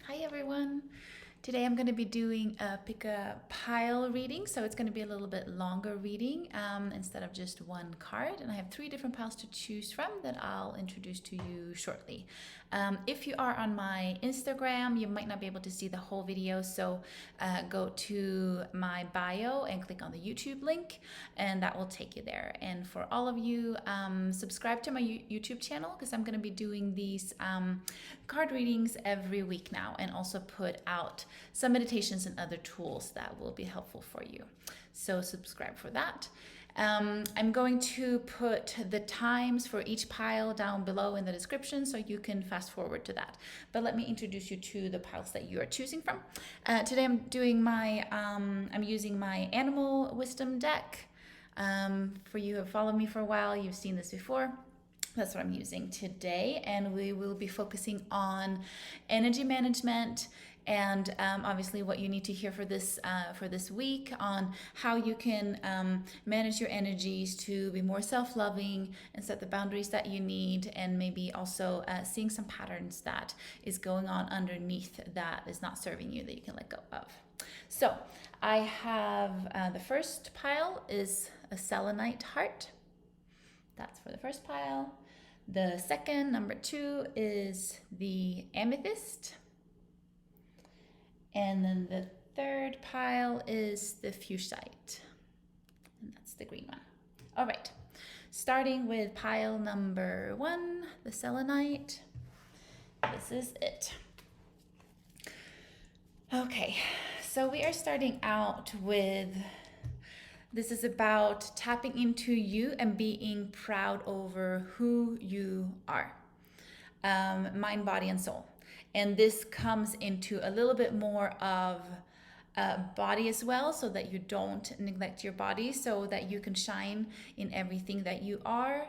Hi everyone. Today I'm going to be doing a pick a pile reading, so it's going to be a little bit longer reading instead of just one card. And I have 3 different piles to choose from that I'll introduce to you shortly. If you are on my Instagram, you might not be able to see the whole video, so go to my bio and click on the YouTube link, and that will take you there. And for all of you, subscribe to my YouTube channel because I'm going to be doing these card readings every week now, and also put out some meditations and other tools that will be helpful for you. So subscribe for that. I'm going to put the times for each pile down below in the description so you can fast forward to that. But let me introduce you to the piles that you are choosing from. Today I'm doing I'm using my Animal Wisdom deck. For you who have followed me for a while, you've seen this before. That's what I'm using today, and we will be focusing on energy management and obviously what you need to hear for this week on how you can manage your energies to be more self-loving and set the boundaries that you need, and maybe also seeing some patterns that is going on underneath that is not serving you that you can let go of. So I have the first pile is a selenite heart. That's for the first pile. The second, number 2, is the amethyst. And then the third pile is the fuchsite. And that's the green one. All right, starting with pile number 1, the selenite. This is it. Okay, so we are starting out with, this is about tapping into you and being proud over who you are, mind, body, and soul. And this comes into a little bit more of body as well, so that you don't neglect your body, so that you can shine in everything that you are.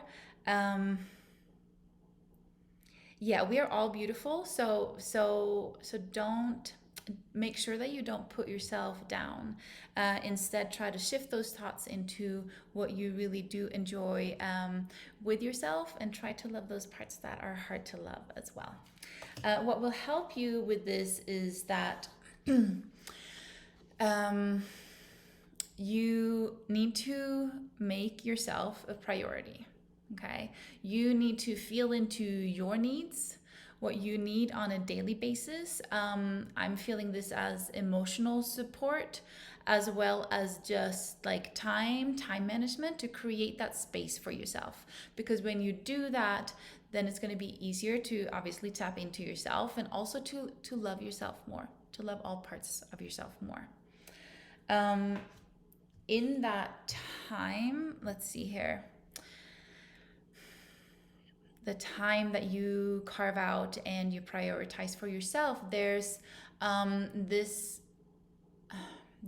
Yeah, we are all beautiful. So don't, make sure that you don't put yourself down. Instead, try to shift those thoughts into what you really do enjoy with yourself, and try to love those parts that are hard to love as well. What will help you with this is that you need to make yourself a priority. Okay, you need to feel into your needs, what you need on a daily basis. I'm feeling this as emotional support, as well as just like time management to create that space for yourself. Because when you do that, then it's going to be easier to obviously tap into yourself, and also to love yourself more, to love all parts of yourself more. In that time, let's see here, the time that you carve out and you prioritize for yourself, there's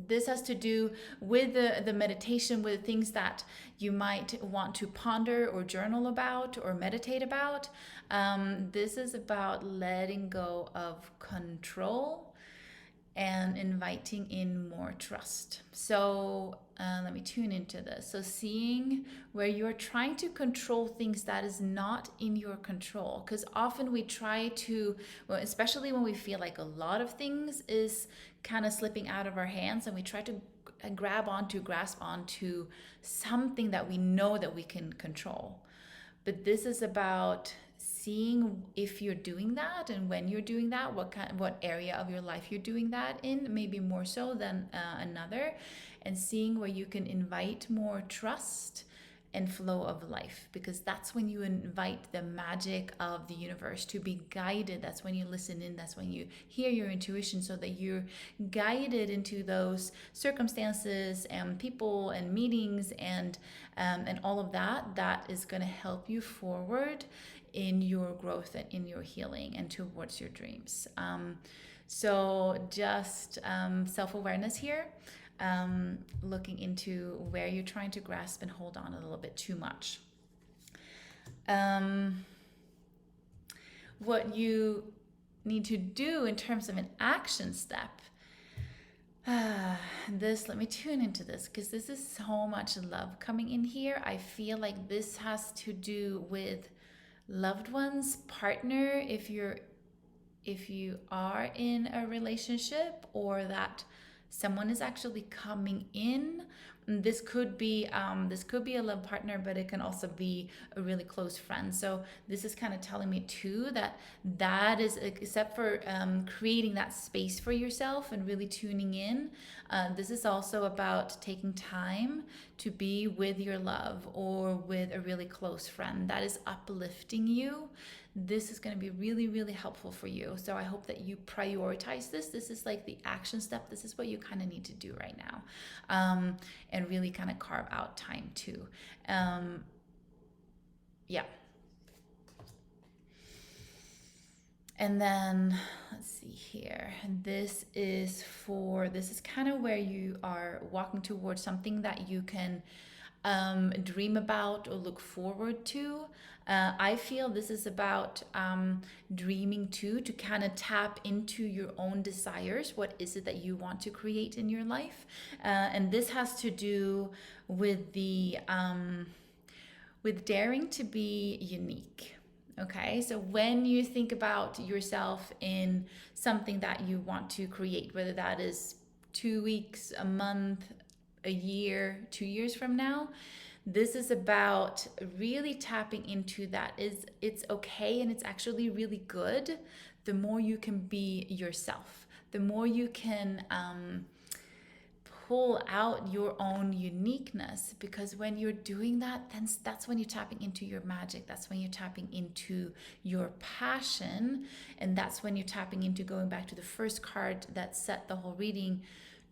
this has to do with the meditation, with things that you might want to ponder or journal about or meditate about. This is about letting go of control and inviting in more trust. So let me tune into this. So seeing where you're trying to control things that is not in your control, because often we try to, well, especially when we feel like a lot of things is kind of slipping out of our hands, and we try to grasp onto something that we know that we can control. But this is about seeing if you're doing that, and when you're doing that, what area of your life you're doing that in, maybe more so than another, and seeing where you can invite more trust and flow of life, because that's when you invite the magic of the universe to be guided. That's when you listen in, that's when you hear your intuition, so that you're guided into those circumstances and people and meetings and all of that is going to help you forward in your growth and in your healing and towards your dreams. So just self-awareness here, looking into where you're trying to grasp and hold on a little bit too much. What you need to do in terms of an action step, let me tune into this, because this is so much love coming in here. I feel like this has to do with loved ones, partner, if you're if you are in a relationship or that someone is actually coming in. This could be a love partner, but it can also be a really close friend. So this is kind of telling me too that is, except for creating that space for yourself and really tuning in, this is also about taking time to be with your love or with a really close friend that is uplifting you. This is going to be really, really helpful for you. So I hope that you prioritize this. This is like the action step. This is what you kind of need to do right now, and really kind of carve out time too. Yeah. And then let's see here. This is kind of where you are walking towards something that you can dream about or look forward to. I feel this is about dreaming too, to kind of tap into your own desires. What is it that you want to create in your life? And this has to do with with daring to be unique. Okay, so when you think about yourself in something that you want to create, whether that is 2 weeks, a month, a year, 2 years from now, this is about really tapping into that. It's okay, and it's actually really good. The more you can be yourself, the more you can pull out your own uniqueness, because when you're doing that, then that's when you're tapping into your magic. That's when you're tapping into your passion, and that's when you're tapping into, going back to the first card that set the whole reading,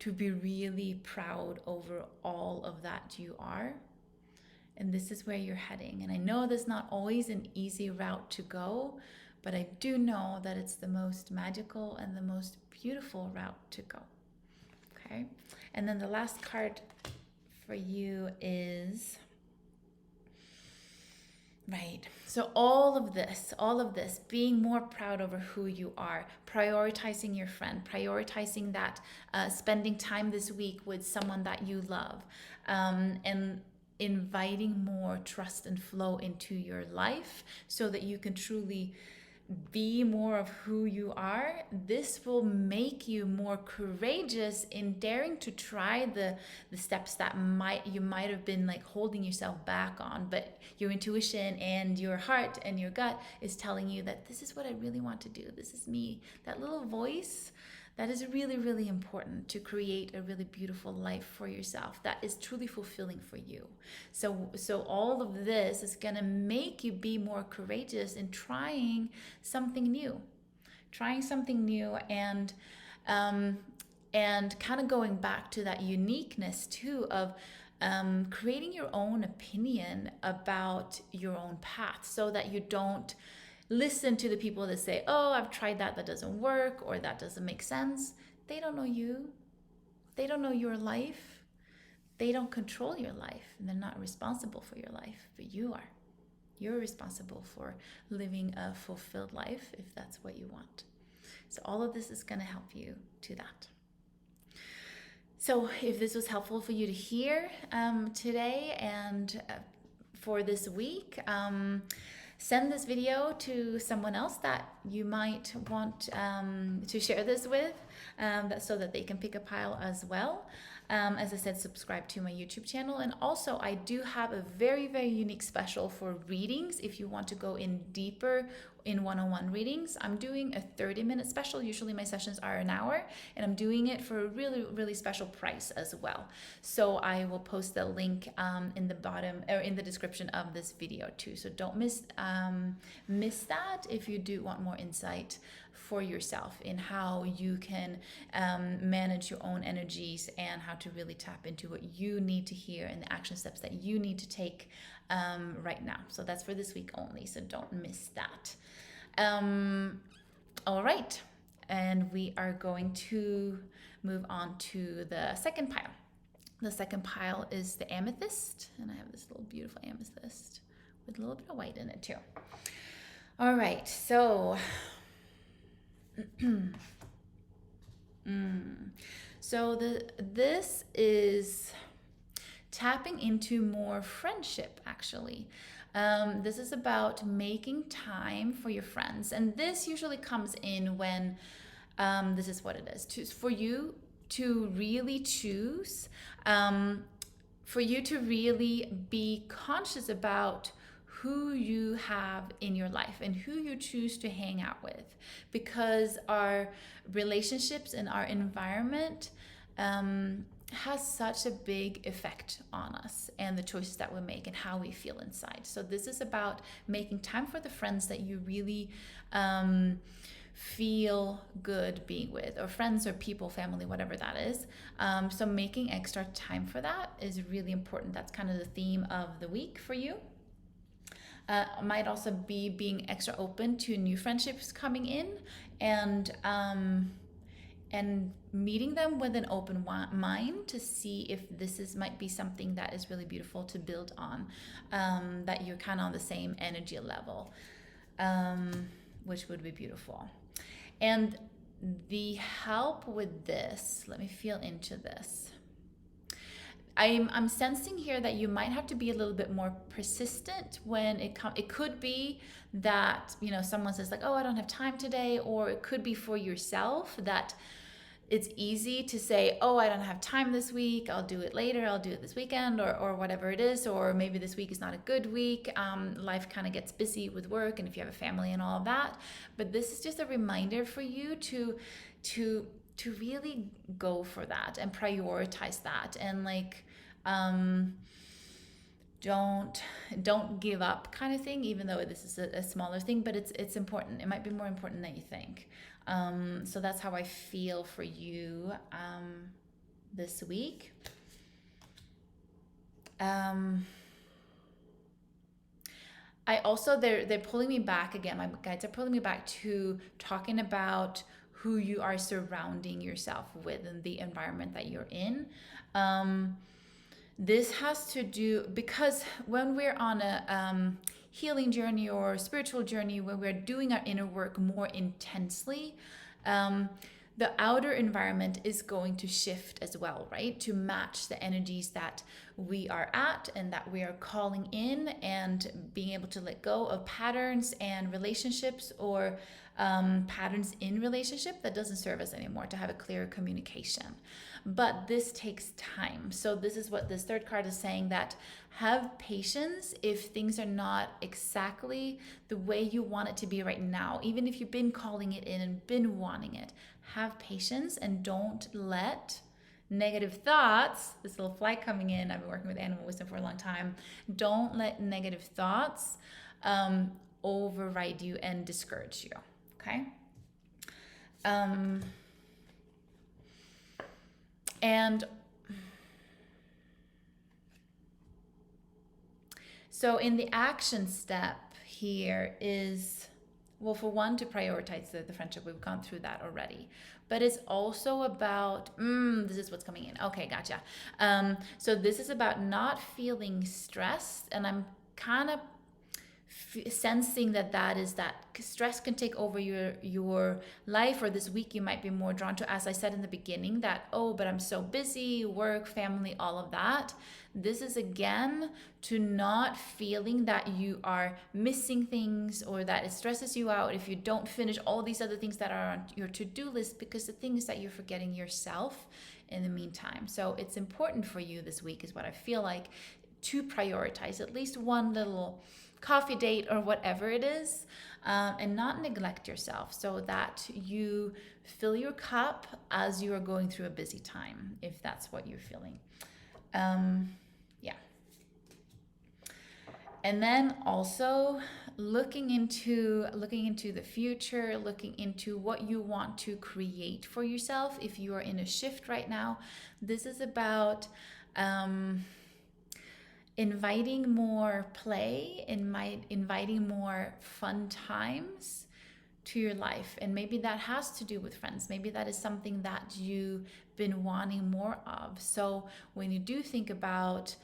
to be really proud over all of that you are. And this is where you're heading. And I know there's not always an easy route to go, but I do know that it's the most magical and the most beautiful route to go. Okay. And then the last card for you is, right. So all of this, being more proud over who you are, prioritizing your friend, prioritizing that, spending time this week with someone that you love, and inviting more trust and flow into your life so that you can truly be more of who you are. This will make you more courageous in daring to try the steps that you might have been like holding yourself back on, but your intuition and your heart and your gut is telling you that this is what I really want to do. This is me. That little voice, that is really, really important to create a really beautiful life for yourself that is truly fulfilling for you. So all of this is going to make you be more courageous in trying something new, and kind of going back to that uniqueness too of creating your own opinion about your own path, so that you don't listen to the people that say, oh, I've tried that doesn't work, or that doesn't make sense. They don't know you. They don't know your life. They don't control your life, and they're not responsible for your life, but you are. You're responsible for living a fulfilled life if that's what you want. So all of this is going to help you to that. So if this was helpful for you to hear today and for this week, send this video to someone else that you might want to share this with, so that they can pick a pile as well. As I said, subscribe to my YouTube channel. And also, I do have a very, very unique special for readings. If you want to go in deeper in one-on-one readings, I'm doing a 30-minute special. Usually my sessions are an hour, and I'm doing it for a really, really special price as well. So I will post the link in the bottom, or in the description of this video too. So don't miss that if you do want more insight for yourself in how you can manage your own energies, and how to really tap into what you need to hear and the action steps that you need to take right now. So that's for this week only, so don't miss that. All right, and we are going to move on to the second pile. The second pile is the amethyst, and I have this little beautiful amethyst with a little bit of white in it too. All right, so so this is tapping into more friendship, actually. This is about making time for your friends. And this usually comes in when this is what it is for you to really choose, for you to really be conscious about who you have in your life and who you choose to hang out with, because our relationships and our environment has such a big effect on us and the choices that we make and how we feel inside. So this is about making time for the friends that you really feel good being with, or friends or people, family, whatever that is. So making extra time for that is really important. That's kind of the theme of the week for you. Might also be being extra open to new friendships coming in, and meeting them with an open mind to see if might be something that is really beautiful to build on, that you're kind of on the same energy level, which would be beautiful. And the help with this, let me feel into this. I'm sensing here that you might have to be a little bit more persistent when it could be that, someone says like, oh, I don't have time today, or it could be for yourself that it's easy to say, oh, I don't have time this week, I'll do it later, I'll do it this weekend, or whatever it is, or maybe this week is not a good week. Life kind of gets busy with work, and if you have a family and all of that. But this is just a reminder for you to really go for that and prioritize that, and don't give up, kind of thing, even though this is a smaller thing, but it's important. It might be more important than you think. So that's how I feel for you this week. I also, they're pulling me back again. My guides are pulling me back to talking about who you are surrounding yourself with and the environment that you're in. This has to do, because when we're on a healing journey or spiritual journey, where we're doing our inner work more intensely, the outer environment is going to shift as well, right? To match the energies that we are at and that we are calling in, and being able to let go of patterns and relationships, or patterns in relationship that doesn't serve us anymore, to have a clearer communication. But this takes time. So this is what this third card is saying, that have patience if things are not exactly the way you want it to be right now. Even if you've been calling it in and been wanting it, have patience, and don't let negative thoughts, this little fly coming in, I've been working with animal wisdom for a long time, don't let negative thoughts override you and discourage you, okay? And so in the action step here is, well, for one, to prioritize the friendship. We've gone through that already. But it's also about, this is what's coming in. Okay, gotcha. So this is about not feeling stressed. And I'm kind of sensing that stress can take over your life, or this week you might be more drawn to, as I said in the beginning, that, oh, but I'm so busy, work, family, all of that. This is again to not feeling that you are missing things, or that it stresses you out if you don't finish all these other things that are on your to-do list, because the thing is that you're forgetting yourself in the meantime. So it's important for you this week, is what I feel like, to prioritize at least one little coffee date or whatever it is, and not neglect yourself, so that you fill your cup as you are going through a busy time, if that's what you're feeling. Yeah. And then also looking into the future, looking into what you want to create for yourself. If you are in a shift right now, this is about inviting more play, inviting more fun times to your life. And maybe that has to do with friends. Maybe that is something that you've been wanting more of. So when you do think about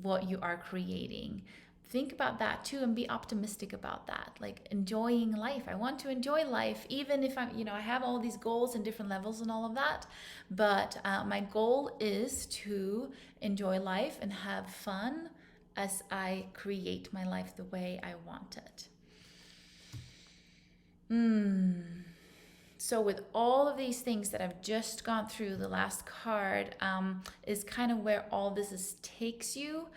what you are creating, think about that too and be optimistic about that, like enjoying life. I want to enjoy life, even if I'm, I have all these goals and different levels and all of that. But my goal is to enjoy life and have fun as I create my life the way I want it. So with all of these things that I've just gone through, the last card is kind of where all this takes you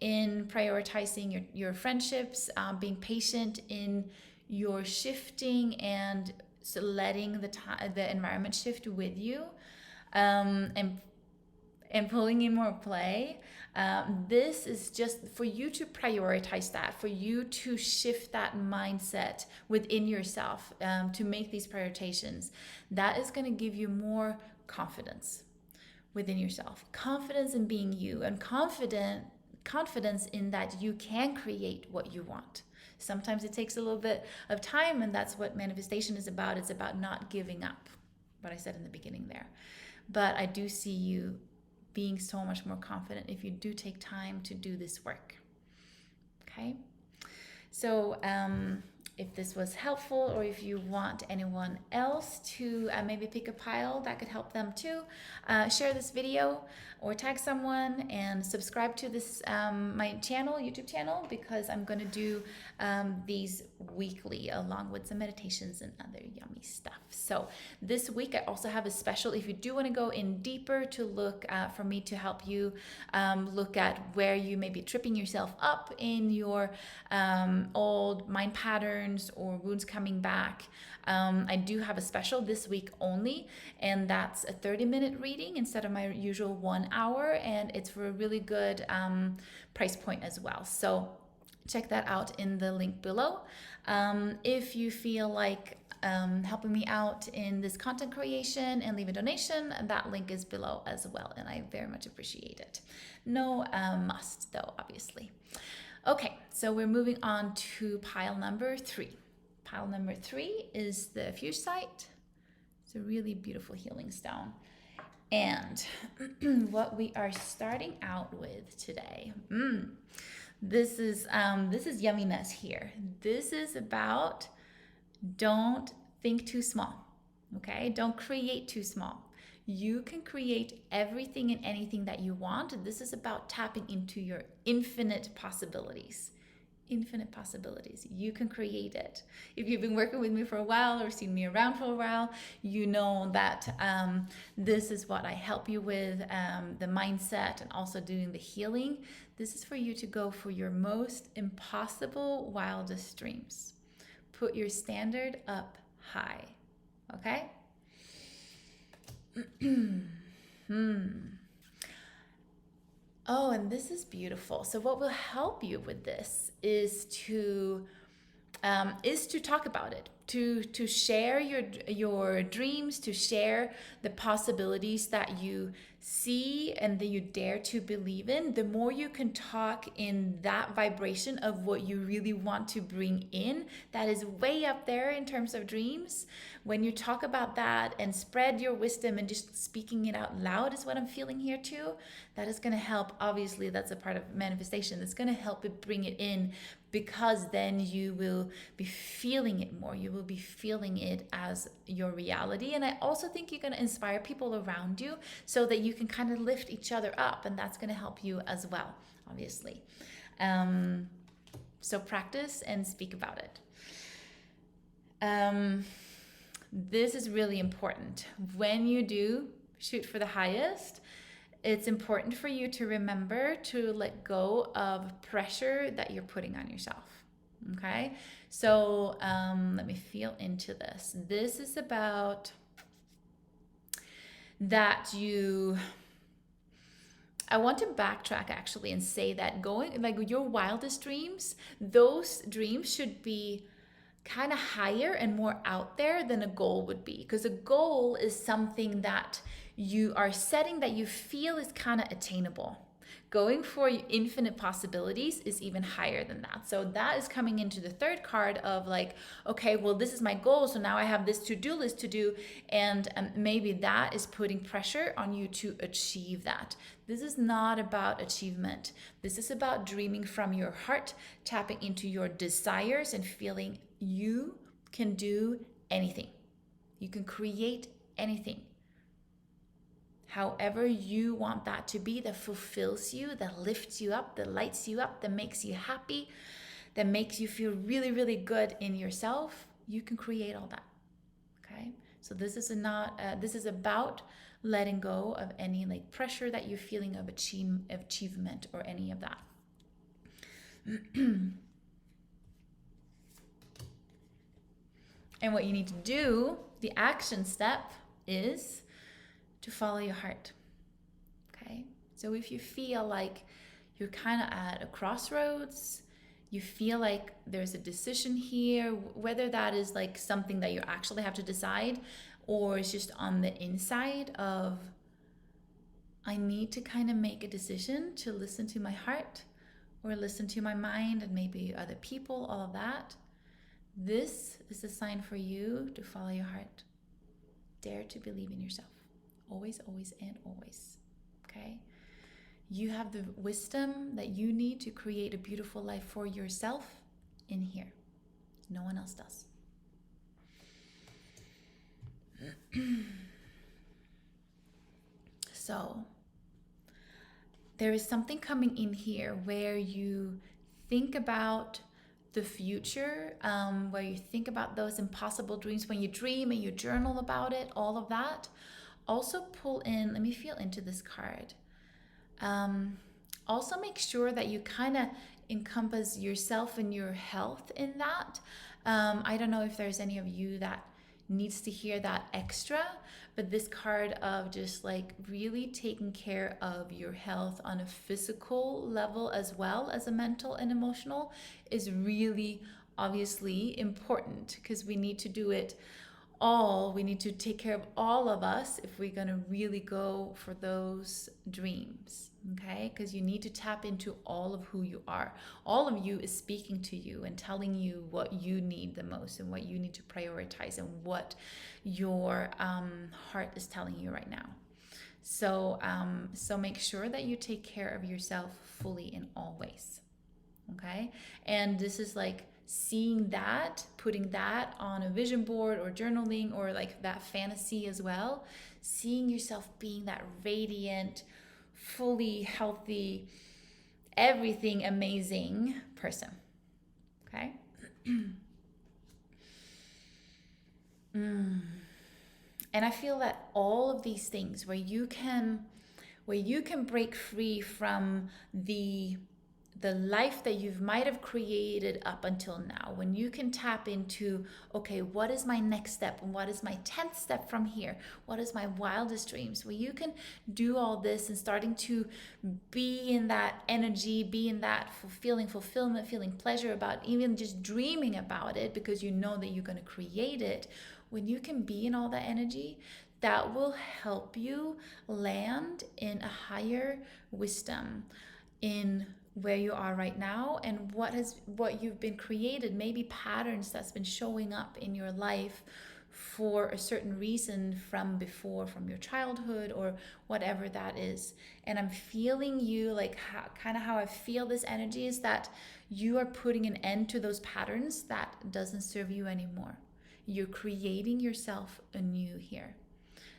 in prioritizing your friendships, being patient in your shifting and so letting the environment shift with you, and pulling in more play. This is just for you to prioritize that, for you to shift that mindset within yourself, to make these prioritizations. That is going to give you more confidence within yourself, confidence in being you, and confidence in that you can create what you want. Sometimes it takes a little bit of time, and that's what manifestation is about. It's about not giving up, what I said in the beginning there. But I do see you being so much more confident if you do take time to do this work. Okay? So if this was helpful, or if you want anyone else to maybe pick a pile that could help them too, share this video or tag someone, and subscribe to this my channel, YouTube channel, because I'm going to do these weekly along with some meditations and other yummy stuff. So this week I also have a special, if you do want to go in deeper to look for me to help you look at where you may be tripping yourself up in your old mind patterns or wounds coming back. I do have a special this week only, and that's a 30-minute reading instead of my usual 1 hour, and it's for a really good price point as well. So check that out in the link below. If you feel like helping me out in this content creation and leave a donation, that link is below as well, and I very much appreciate it. No must though, obviously. Okay, so we're moving on to pile number 3. Pile number 3 is the Fuchsite. It's a really beautiful healing stone. And what we are starting out with today, this is yumminess here. This is about don't think too small, okay? Don't create too small. You can create everything and anything that you want. This is about tapping into your infinite possibilities. Infinite possibilities. You can create it. If you've been working with me for a while or seen me around for a while, you know that this is what I help you with, the mindset and also doing the healing. This is for you to go for your most impossible, wildest dreams. Put your standard up high, okay? Oh, and this is beautiful. So what will help you with this is to talk about it, to share your dreams, to share the possibilities that you see and that you dare to believe in. The more you can talk in that vibration of what you really want to bring in, that is way up there in terms of dreams. When you talk about that and spread your wisdom and just speaking it out loud is what I'm feeling here too. That is going to help. Obviously, that's a part of manifestation. That's going to help it bring it in, because then you will be feeling it more. You will be feeling it as your reality. And I also think you're going to inspire people around you so that you can kind of lift each other up, and that's going to help you as well, obviously. So practice and speak about it. This is really important. When you do shoot for the highest, it's important for you to remember to let go of pressure that you're putting on yourself. Okay? So let me feel into this. This is about that I want to backtrack actually and say that going, like your wildest dreams, those dreams should be kind of higher and more out there than a goal would be, because a goal is something that you are setting that you feel is kind of attainable. Going for infinite possibilities is even higher than that. So that is coming into the third card of like, okay, well, this is my goal. So now I have this to-do list to do. And maybe that is putting pressure on you to achieve that. This is not about achievement. This is about dreaming from your heart, tapping into your desires and feeling you can do anything. You can create anything. However you want that to be, that fulfills you, that lifts you up, that lights you up, that makes you happy, that makes you feel really, really good in yourself, you can create all that. Okay? So this is this is about letting go of any like pressure that you're feeling of achievement or any of that. And what you need to do, the action step, is to follow your heart. Okay? So if you feel like you're kind of at a crossroads, you feel like there's a decision here, whether that is like something that you actually have to decide, or it's just on the inside of, I need to kind of make a decision to listen to my heart or listen to my mind and maybe other people, all of that. This is a sign for you to follow your heart. Dare to believe in yourself. Always, always, and always. Okay? You have the wisdom that you need to create a beautiful life for yourself in here. No one else does. So, there is something coming in here where you think about the future, where you think about those impossible dreams, when you dream and you journal about it, all of that. Also pull in, let me feel into this card. Also make sure that you kind of encompass yourself and your health in that. I don't know if there's any of you that needs to hear that extra, but this card of just like really taking care of your health on a physical level as well as a mental and emotional is really obviously important, because we need to do it all. We need to take care of all of us if we're going to really go for those dreams. Okay? Because you need to tap into all of who you are. All of you is speaking to you and telling you what you need the most and what you need to prioritize and what your heart is telling you right now. So make sure that you take care of yourself fully in all ways. Okay? And this is like seeing that, putting that on a vision board or journaling or like that fantasy as well. Seeing yourself being that radiant, fully healthy, everything amazing person. Okay? And I feel that all of these things where you can break free from the life that you might have created up until now, when you can tap into, okay, what is my next step and what is my 10th step from here? What is my wildest dreams? Where you can do all this and starting to be in that energy, be in that fulfillment, feeling pleasure about even just dreaming about it, because you know that you're going to create it. When you can be in all that energy, that will help you land in a higher wisdom in where you are right now and what you've been created, maybe patterns that's been showing up in your life for a certain reason from before, from your childhood or whatever that is. And I'm feeling you, like how I feel this energy is that you are putting an end to those patterns that doesn't serve you anymore. You're creating yourself anew here.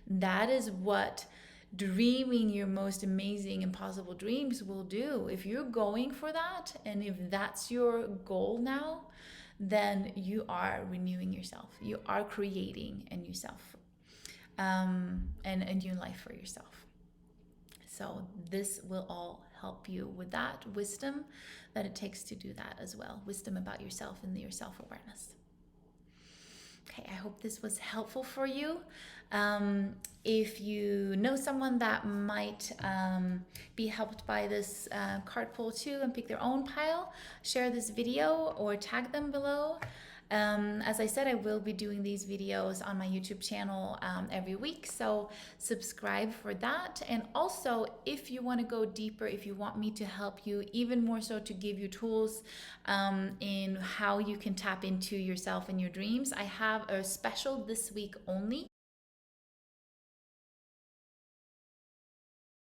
That is what dreaming your most amazing impossible dreams will do. If you're going for that, and if that's your goal now, then you are renewing yourself. You are creating a new self, and a new life for yourself. So this will all help you with that wisdom that it takes to do that as well. Wisdom about yourself and your self-awareness. Okay, I hope this was helpful for you. If you know someone that might be helped by this card pull too and pick their own pile, share this video or tag them below. As I said, I will be doing these videos on my YouTube channel every week, so subscribe for that. And also, if you want to go deeper, if you want me to help you even more so to give you tools in how you can tap into yourself and your dreams, I have a special this week only.